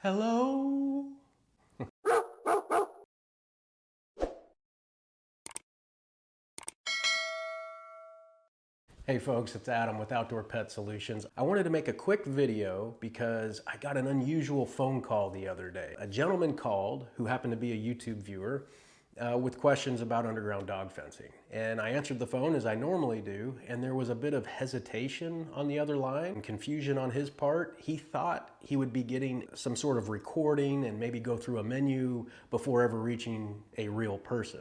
Hello? Hey folks, it's Adam with Outdoor Pet Solutions. I wanted to make a quick video because I got an unusual phone call the other day. A gentleman called who happened to be a YouTube viewer with questions about underground dog fencing. And I answered the phone as I normally do, and there was a bit of hesitation on the other line and confusion on his part. He thought he would be getting some sort of recording and maybe go through a menu before ever reaching a real person.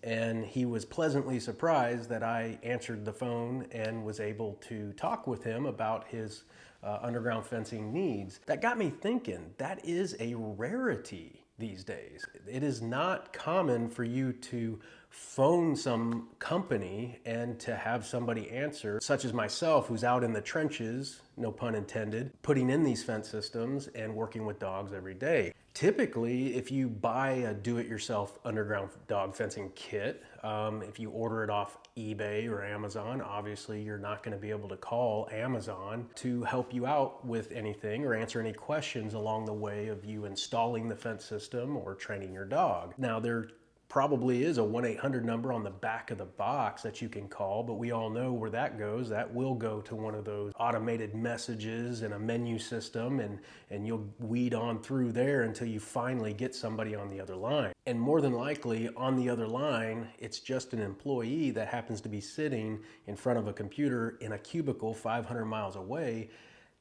And he was pleasantly surprised that I answered the phone and was able to talk with him about his underground fencing needs. That got me thinking, that is a rarity these days. It is not common for you to phone some company and to have somebody answer, such as myself, who's out in the trenches, no pun intended, putting in these fence systems and working with dogs every day. Typically, if you buy a do-it-yourself underground dog fencing kit, if you order it off eBay or Amazon, obviously you're not going to be able to call Amazon to help you out with anything or answer any questions along the way of you installing the fence system or training your dog. Now, there probably is a 1-800 number on the back of the box that you can call, but we all know where that goes. That will go to one of those automated messages and a menu system, and you'll weed on through there until you finally get somebody on the other line. And more than likely on the other line, it's just an employee that happens to be sitting in front of a computer in a cubicle 500 miles away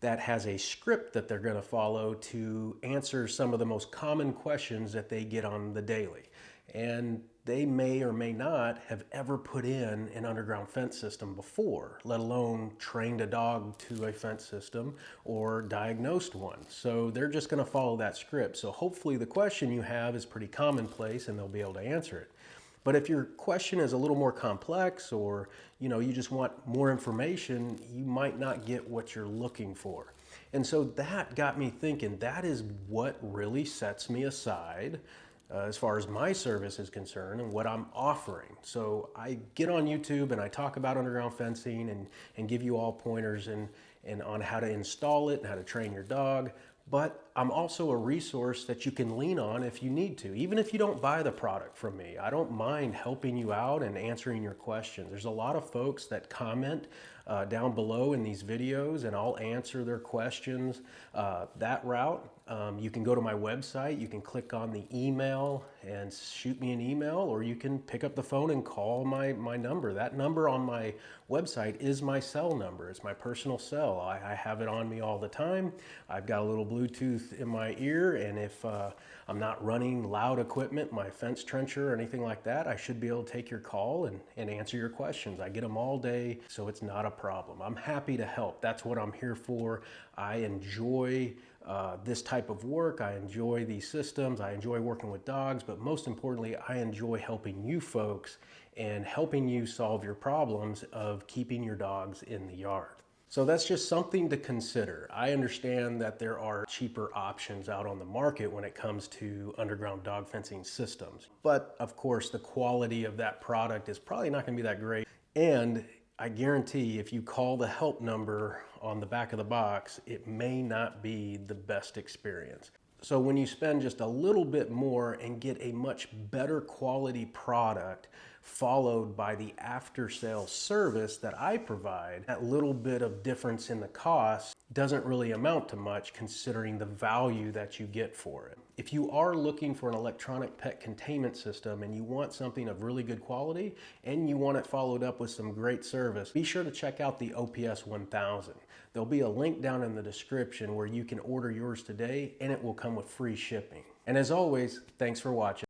that has a script that they're going to follow to answer some of the most common questions that they get on the daily. And they may or may not have ever put in an underground fence system before, let alone trained a dog to a fence system or diagnosed one. So they're just going to follow that script. So hopefully the question you have is pretty commonplace and they'll be able to answer it. But if your question is a little more complex, or you just want more information, you might not get what you're looking for. And so that got me thinking, that is what really sets me aside as far as my service is concerned and what I'm offering. So I get on YouTube and I talk about underground fencing and give you all pointers and on how to install it and how to train your dog. But I'm also a resource that you can lean on if you need to. Even if you don't buy the product from me, I don't mind helping you out and answering your questions. There's a lot of folks that comment down below in these videos, and I'll answer their questions that route. You can go to my website, you can click on the email and shoot me an email, or you can pick up the phone and call my number. That number on my website is my cell number. It's my personal cell. I have it on me all the time. I've got a little Bluetooth in my ear, and if I'm not running loud equipment, my fence trencher or anything like that, I should be able to take your call and answer your questions. I get them all day, so it's not a problem. I'm happy to help. That's what I'm here for. I enjoy this type of work. I enjoy these systems. I enjoy working with dogs, but most importantly, I enjoy helping you folks and helping you solve your problems of keeping your dogs in the yard. So that's just something to consider. I understand that there are cheaper options out on the market when it comes to underground dog fencing systems. But of course, the quality of that product is probably not going to be that great. And I guarantee if you call the help number on the back of the box, it may not be the best experience. So when you spend just a little bit more and get a much better quality product, followed by the after sales service that I provide, that little bit of difference in the cost doesn't really amount to much considering the value that you get for it. If you are looking for an electronic pet containment system and you want something of really good quality and you want it followed up with some great service, be sure to check out the OPS 1000. There'll be a link down in the description where you can order yours today and it will come with free shipping. And as always, thanks for watching.